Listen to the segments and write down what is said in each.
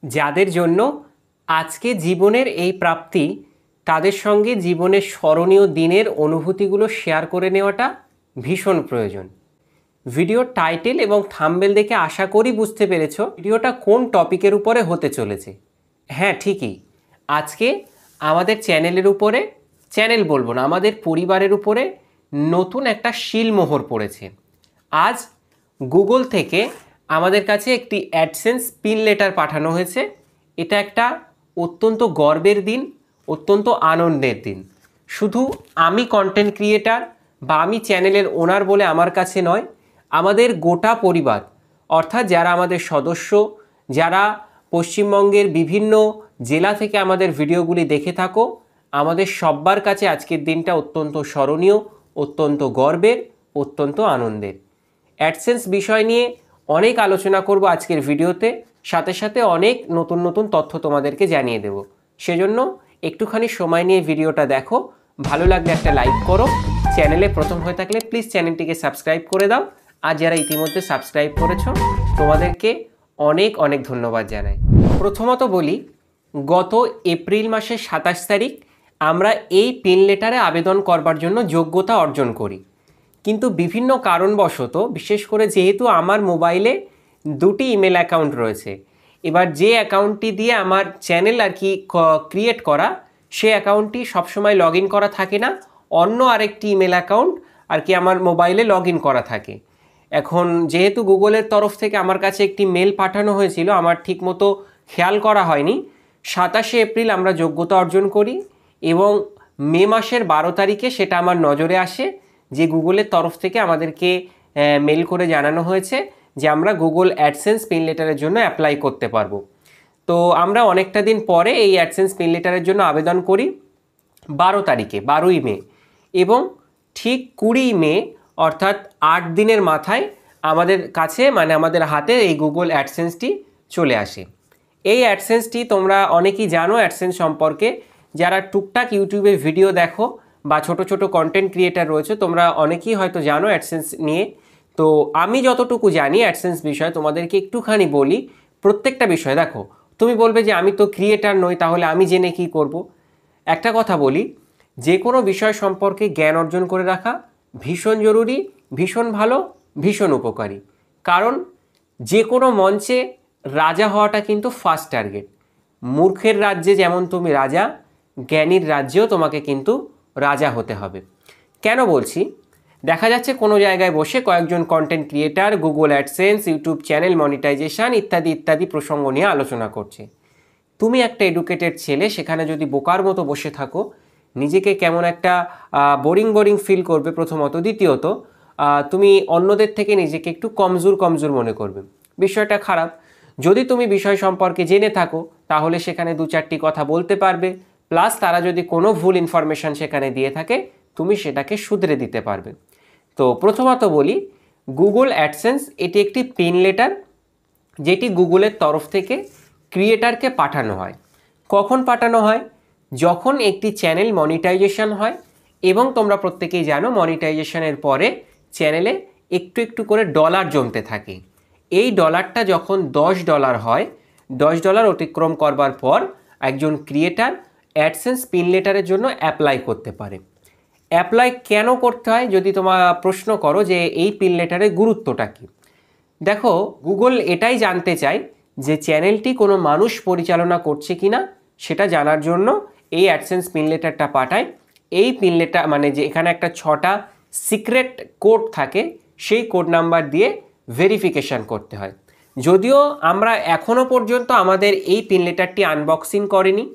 যাদের জন্য আজকে জীবনের এই প্রাপ্তি, তাদের সঙ্গে জীবনের স্মরণীয় দিনের অনুভূতিগুলো শেয়ার করে নেওয়াটা ভীষণ প্রয়োজন। ভিডিওর টাইটেল এবং থাম্বনেল দেখে আশা করি বুঝতে পেরেছো ভিডিওটা কোন টপিকের উপরে হতে চলেছে। হ্যাঁ, ঠিকই, আজকে আমাদের চ্যানেলের উপরে, চ্যানেল বলবো না, আমাদের পরিবারের উপরে নতুন একটা শিলমোহর পড়েছে। আজ গুগল থেকে আমাদের কাছে একটি অ্যাডসেন্স পিন লেটার পাঠানো হয়েছে। এটা একটা অত্যন্ত গর্বের দিন, অত্যন্ত আনন্দের দিন। শুধু আমি কন্টেন্ট ক্রিয়েটার বা আমি চ্যানেলের ওনার বলে আমার কাছে নয়, আমাদের গোটা পরিবার, অর্থাৎ যারা আমাদের সদস্য, যারা পশ্চিমবঙ্গের বিভিন্ন জেলা থেকে আমাদের ভিডিওগুলি দেখে থাকো, আমাদের সব্বার কাছে আজকের দিনটা অত্যন্ত স্মরণীয়, অত্যন্ত গর্বের, অত্যন্ত আনন্দের। অ্যাডসেন্স বিষয় নিয়ে অনেক আলোচনা করব আজকের ভিডিওতে, সাথে সাথে অনেক নতুন নতুন তথ্য তোমাদেরকে জানিয়ে দেব। সেজন্য একটুখানি সময় নিয়ে ভিডিওটা দেখো, ভালো লাগলে একটা লাইক করো, চ্যানেলে প্রথম হয়ে থাকলে প্লিজ চ্যানেলটিকে সাবস্ক্রাইব করে দাও। আর যারা ইতিমধ্যে সাবস্ক্রাইব করেছো তোমাদেরকে অনেক অনেক ধন্যবাদ জানাই। প্রথমত বলি, গত এপ্রিল মাসের 27 তারিখ আমরা এই পিন লেটারে আবেদন করবার জন্য যোগ্যতা অর্জন করি। কিন্তু বিভিন্ন কারণবশত, বিশেষ করে যেহেতু আমার মোবাইলে দুটি ইমেল অ্যাকাউন্ট রয়েছে, এবার যে অ্যাকাউন্টটি দিয়ে আমার চ্যানেল আর কি ক্রিয়েট করা, সে অ্যাকাউন্টটি সবসময় লগ ইন করা থাকে না, অন্য আরেকটি ইমেল অ্যাকাউন্ট আর কি আমার মোবাইলে লগ ইন করা থাকে। এখন যেহেতু গুগলের তরফ থেকে আমার কাছে একটি মেল পাঠানো হয়েছিল, আমার ঠিকমতো খেয়াল করা হয়নি। 27শে এপ্রিল আমরা যোগ্যতা অর্জন করি এবং মে মাসের 12 তারিখে সেটা আমার নজরে আসে যে গুগলের তরফ থেকে আমাদেরকে মেল করে জানানো হয়েছে যে আমরা গুগল অ্যাডসেন্স পিন লেটারের জন্য অ্যাপ্লাই করতে পারবো। তো আমরা অনেকটা দিন পরে এই অ্যাডসেন্স পিন লেটারের জন্য আবেদন করি 12 তারিখে, 12ই মে, এবং ঠিক 20 মে অর্থাৎ 8 দিনের মাথায় আমাদের কাছে, মানে আমাদের হাতে এই গুগল অ্যাডসেন্সটি চলে আসে। এই অ্যাডসেন্সটি তোমরা অনেকেই জানো অ্যাডসেন্স সম্পর্কে, যারা টুকটাক ইউটিউবে ভিডিও দেখো বা ছোট ছোট কন্টেন্ট ক্রিয়েটার রয়েছে, তোমরা অনেকেই হয়তো জানো অ্যাডসেন্স নিয়ে। তো আমি যতটুকু জানি অ্যাডসেন্স বিষয়ে তোমাদেরকে একটুখানি বলি। প্রত্যেকটা বিষয় দেখো, তুমি বলবে যে আমি তো ক্রিয়েটার নই, তাহলে আমি জেনে কি করব। একটা কথা বলি, যে কোনো বিষয় সম্পর্কে জ্ঞান অর্জন করে রাখা ভীষণ জরুরি, ভীষণ ভালো, ভীষণ উপকারী। কারণ যে কোনো মঞ্চে রাজা হওয়াটা কিন্তু ফার্স্ট টার্গেট। মূর্খের রাজ্যে যেমন তুমি রাজা, জ্ঞানীর রাজ্যেও তোমাকে কিন্তু রাজা হতে হবে। কেন বলছি? দেখা যাচ্ছে কোনো জায়গায় বসে কয়েকজন content creator Google AdSense, YouTube channel monetization ইত্যাদি ইত্যাদি প্রসঙ্গ নিয়ে আলোচনা করছে। তুমি একটা এডুকেটেড ছেলে, সেখানে যদি বোকার মতো বসে থাকো, নিজেকে কেমন একটা বোরিং বোরিং ফিল করবে প্রথমত। দ্বিতীয়ত তুমি অন্যদের থেকে নিজেকে একটু কমজোর মনে করবে। বিষয়টা খারাপ। যদি তুমি বিষয় সম্পর্কে জেনে থাকো তাহলে সেখানে দু চারটি কথা বলতে পারবে, প্লাস তারা যদি কোনো ভুল ইনফরমেশান সেখানে দিয়ে থাকে তুমি সেটাকে শুধরে দিতে পারবে। তো প্রথমত বলি, গুগল অ্যাডসেন্স এটি একটি পিন লেটার যেটি গুগলের তরফ থেকে ক্রিয়েটারকে পাঠানো হয়। কখন পাঠানো হয়? যখন একটি চ্যানেল মনিটাইজেশন হয়, এবং তোমরা প্রত্যেকেই জানো মনিটাইজেশনের পরে চ্যানেলে একটু একটু করে ডলার জমতে থাকে। এই ডলারটা যখন $10 হয়, $10 অতিক্রম করবার পর একজন ক্রিয়েটার অ্যাডসেন্স পিন লেটারের জন্য অ্যাপ্লাই করতে পারে। অ্যাপ্লাই কেন করতে হয় যদি তোমরা প্রশ্ন করো যে এই পিন লেটারের গুরুত্বটা কী, দেখো গুগল এটাই জানতে চায় যে চ্যানেলটি কোনো মানুষ পরিচালনা করছে কি না, সেটা জানার জন্য এই অ্যাডসেন্স পিন লেটারটা পাঠায়। এই পিন লেটার মানে যে এখানে একটা 6টা সিক্রেট কোড থাকে, সেই কোড নাম্বার দিয়ে ভেরিফিকেশান করতে হয়। যদিও আমরা এখনও পর্যন্ত আমাদের এই পিন লেটারটি আনবক্সিং করিনি,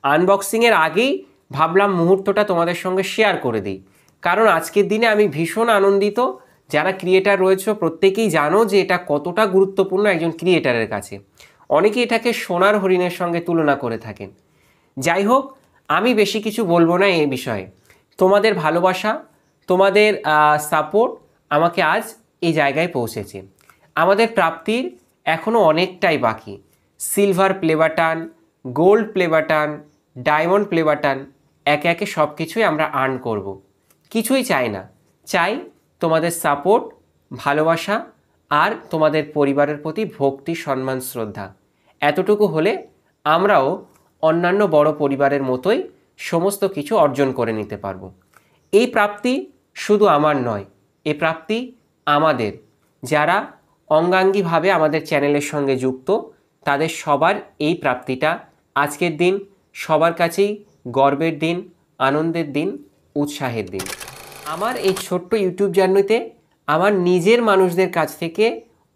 আনবক্সিংয়ের আগেই ভাবলাম মুহূর্তটা তোমাদের সঙ্গে শেয়ার করে দিই। কারণ আজকের দিনে আমি ভীষণ আনন্দিত। যারা ক্রিয়েটার রয়েছে প্রত্যেকেই জানো যে এটা কতটা গুরুত্বপূর্ণ একজন ক্রিয়েটারের কাছে। অনেকে এটাকে সোনার হরিণের সঙ্গে তুলনা করে থাকেন। যাই হোক, আমি বেশি কিছু বলবো না এই বিষয়ে। তোমাদের ভালোবাসা, তোমাদের সাপোর্ট আমাকে আজ এই জায়গায় পৌঁছেছে। আমাদের প্রাপ্তির এখনও অনেকটাই বাকি। Silver play button, gold play button, diamond play button, একে একে সব কিছুই আমরা আর্ন করব। কিছুই চাই না, চাই তোমাদের সাপোর্ট, ভালোবাসা আর তোমাদের পরিবারের প্রতি ভক্তি, সম্মান, শ্রদ্ধা। এতটুকু হলে আমরাও অন্যান্য বড় পরিবারের মতোই সমস্ত কিছু অর্জন করে নিতে পারবো। এই প্রাপ্তি শুধু আমার নয়, এই প্রাপ্তি আমাদের, যারা অঙ্গাঙ্গিভাবে আমাদের চ্যানেলের সঙ্গে যুক্ত, তাদের সবার এই প্রাপ্তিটা আজকের দিন সবার কাছেই গর্বের দিন, আনন্দের দিন, উৎসাহের দিন। আমার এই ছোট্ট ইউটিউব জার্নিতে আমার নিজের মানুষদের কাছ থেকে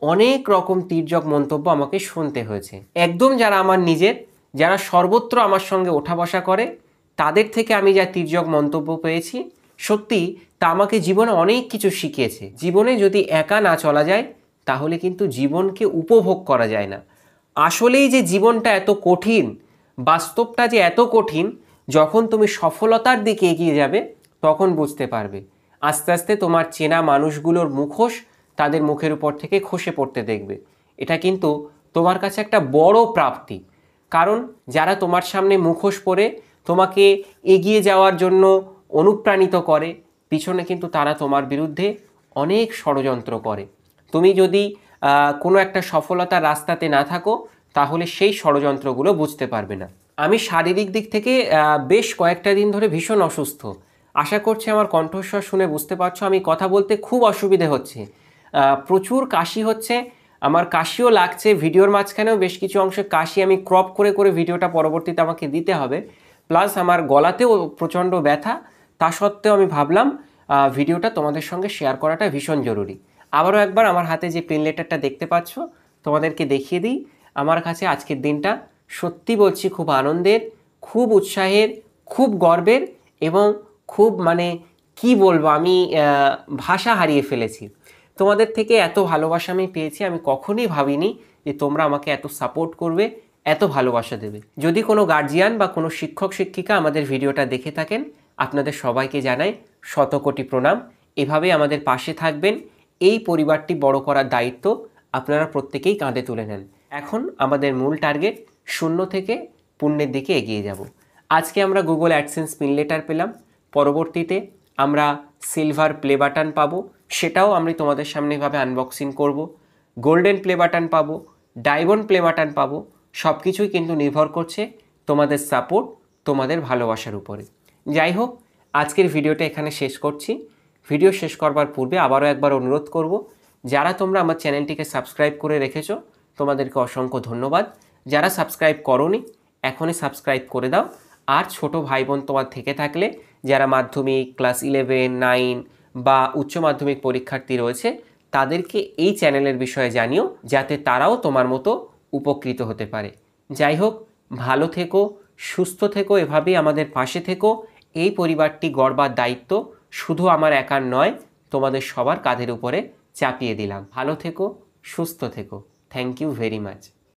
অনেক রকম তির্যক মন্তব্য আমাকে শুনতে হয়েছে। একদম যারা আমার নিজের, যারা সর্বত্র আমার সঙ্গে ওঠা বসা করে, তাদের থেকে আমি যা তির্যক মন্তব্য পেয়েছি, সত্যি তা আমাকে জীবনে অনেক কিছু শিখিয়েছে। জীবনে যদি একা না চলা যায়, তাহলে কিন্তু জীবনকে উপভোগ করা যায় না। আসলেই যে জীবনটা এত কঠিন, বাস্তবটা যে এত কঠিন, যখন তুমি সফলতার দিকে এগিয়ে যাবে তখন বুঝতে পারবে। আস্তে আস্তে তোমার চেনা মানুষগুলোর মুখোশ তাদের মুখের উপর থেকে খসে পড়তে দেখবে। এটা কিন্তু তোমার কাছে একটা বড় প্রাপ্তি। কারণ যারা তোমার সামনে মুখোশ পরে তোমাকে এগিয়ে যাওয়ার জন্য অনুপ্রাণিত করে, পিছনে কিন্তু তারা তোমার বিরুদ্ধে অনেক ষড়যন্ত্র করে। তুমি যদি কোনো একটা সফলতার রাস্তাতে না থাকো, তাহলে সেই ষড়যন্ত্রগুলো বুঝতে পারবে না। আমি শারীরিক দিক থেকে বেশ কয়েকটা দিন ধরে ভীষণ অসুস্থ। আশা করছি আমার কণ্ঠস্বর শুনে বুঝতে পারছো আমি কথা বলতে খুব অসুবিধে হচ্ছে। প্রচুর কাশি হচ্ছে, আমার কাশিও লাগছে। ভিডিওর মাঝখানেও বেশ কিছু অংশে কাশি, আমি ক্রপ করে করে ভিডিওটা পরবর্তীতে আমাকে দিতে হবে। প্লাস আমার গলাতেও প্রচণ্ড ব্যথা। তা সত্ত্বেও আমি ভাবলাম ভিডিওটা তোমাদের সঙ্গে শেয়ার করাটা ভীষণ জরুরি। আবারও একবার আমার হাতে যে পেন লেটারটা দেখতে পাচ্ছ, তোমাদেরকে দেখিয়ে দিই। আমার কাছে আজকের দিনটা সত্যি বলছি খুব আনন্দের, খুব উৎসাহের, খুব গর্বের এবং খুব কি বলবো, আমি ভাষা হারিয়ে ফেলেছি। তোমাদের থেকে এত ভালোবাসা আমি পেয়েছি, আমি কখনোই ভাবিনি যে তোমরা আমাকে এত সাপোর্ট করবে, এত ভালোবাসা দেবে। যদি কোনো গার্জিয়ান বা কোনো শিক্ষক শিক্ষিকা আমাদের ভিডিওটা দেখে থাকেন, আপনাদের সবাইকে জানাই শতকোটি প্রণাম। এভাবেই আমাদের পাশে থাকবেন। এই পরিবারটি বড় করার দায়িত্ব আপনারা প্রত্যেকেই কাঁধে তুলে নেন। এখন আমাদের মূল টার্গেট 0 থেকে পুণ্যের দিকে এগিয়ে যাব। আজকে আমরা গুগল অ্যাডসেন্স পিন লেটার পেলাম, পরবর্তীতে আমরা সিলভার প্লে বাটন পাবো, সেটাও আমি তোমাদের সামনে এভাবে আনবক্সিং করব। গোল্ডেন প্লে বাটন পাবো, ডায়মন্ড প্লে বাটন পাবো। সব কিছুই কিন্তু নির্ভর করছে তোমাদের সাপোর্ট, তোমাদের ভালোবাসার উপরে। যাই হোক, আজকের ভিডিওটা এখানে শেষ করছি। ভিডিও শেষ করবার পূর্বে আবারও একবার অনুরোধ করব, যারা তোমরা আমার চ্যানেলটিকে সাবস্ক্রাইব করে রেখেছো তোমাদেরকে অসংখ্য ধন্যবাদ। যারা সাবস্ক্রাইব করোনি, এখনই সাবস্ক্রাইব করে দাও। আর ছোট ভাই বোন তোমার থেকে থাকলে, যারা মাধ্যমিক ক্লাস 11, 9 বা উচ্চ মাধ্যমিক পরীক্ষার্থী রয়েছে, তাদেরকে এই চ্যানেলের বিষয়ে জানিও, যাতে তারাও তোমার মতো উপকৃত হতে পারে। যাই হোক, ভালো থেকো, সুস্থ থেকো, এভাবেই আমাদের পাশে থেকো। এই পরিবারটি গড়বার দায়িত্ব শুধু আমার একার নয়, তোমাদের সবার কাঁধের উপরে চাপিয়ে দিলাম। ভালো থেকো, সুস্থ থেকো। Thank you very much.